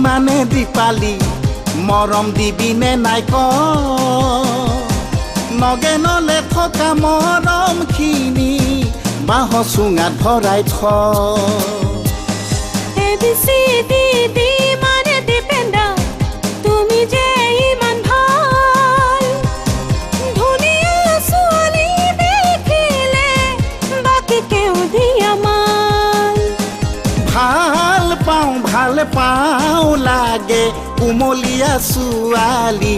মানে দীপালি মৰম দিবিনে নাই ক নগেনলে থকা মৰমখিনি বাঁহ চুঙাত ভৰাই থ ABCDD মানে দীপেন্দা তুমি যে ইমান ভাল ধুনীয়া ছোৱালী দেখিলে বাকী কেউ দিয়া মান ভাল পাওঁ লাগে কুমলীয়া ছোৱালী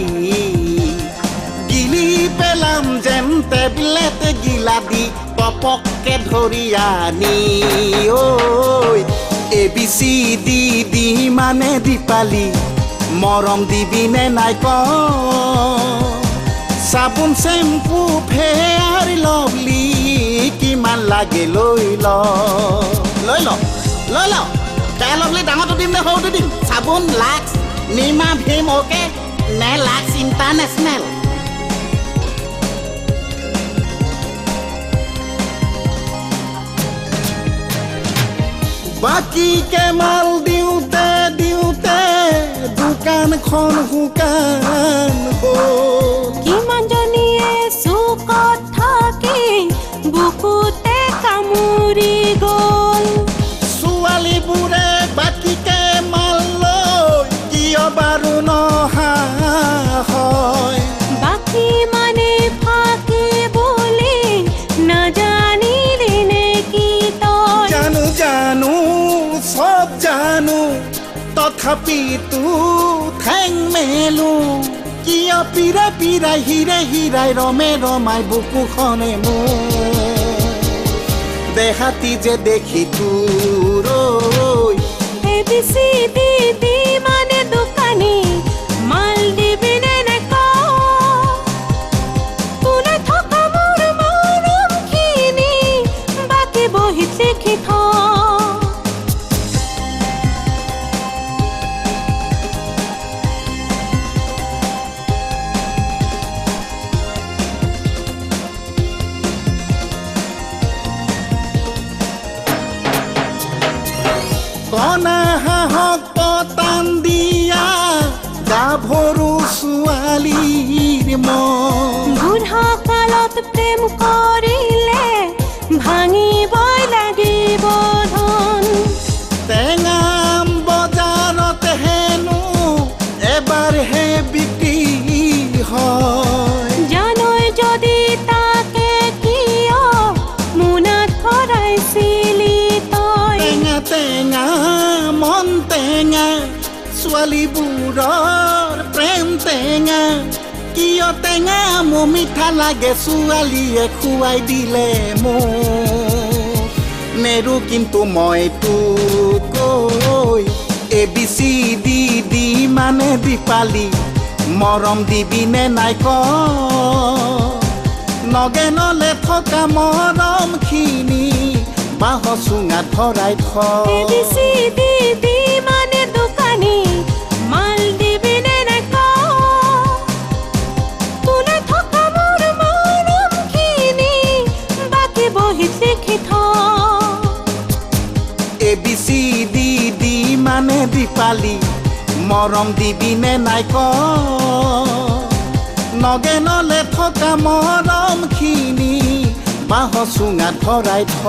গিলি পেলাম যেন টেবলেট গিলা দি পপককে ধৰি আনি ঐ ABCDD মানে দীপালি মৰম দিবিনে নাই ক চাবোন চেম্পু ফেয়াৰ লভলি কিমান লাগে লৈ ল ফেয়াৰ লভলি ডাঙৰটো দিম নে সৰুটো দিম চাবোন লাক্স নিমা ভীম অ'কে নে লাক্স ইণ্টাৰনেশ্যনেল বাকীকে মাল দিওঁতে দোকানখন শুকান কিমান জনীয়ে চুকত থাকি বুকুতে কামুৰি গ'ল ছোৱালীবোৰে বাকীকে মাল লৈ কিয় বাৰু নহা হয় বাকী মানে ফাঁকি বুলি নাজানিলি নেকি তই জানো সব জানো তথাপিতো ঠেং মেলো কিয় পিৰাই হিৰাই ৰমাই বুকুখনে মোৰ দেহাতি যে দেখি তোৰ ABCDD মানে দোকানী মাল দিবিনে নাই ক তোলে থকা মোৰ মৰমখিনি বাকী বহীত লিখি থ কণা হাঁহক পতান দিয়া গাভৰু ছোৱালীৰ মন বুঢ়া কালত প্ৰেম কৰিলে ভাঙিবই লাগিব ধন টেঙাম বজাৰত হেনো এবাৰহে বিক্ৰী হয় জানৈ যদি তাকে কিয় মোনাত ভৰাইছিলি তই টেঙা মন টেঙা ছোৱালীবোৰৰ প্ৰেম টেঙা কিয় টেঙা মোৰ মিঠা লাগে ছোৱালীয়ে খুৱাই দিলে মোক নেৰো কিন্তু মই তোক ABCDD মানে দীপালি মৰম দিবিনে নাই ক নগেনলে থকা মৰমখিনি বাঁহ চুঙাত ভৰাই থ ABCDD মানে দোকানী মাল দিবিনে নাই ক তোলে থকা মোৰ মৰমখিনি বাকী বহীত লিখি থ ABCDD মানে দীপালি মৰম দিবিনে নাই ক নগেনলে থকা মৰমখিনি বাঁহ চুঙাত ভৰাই থ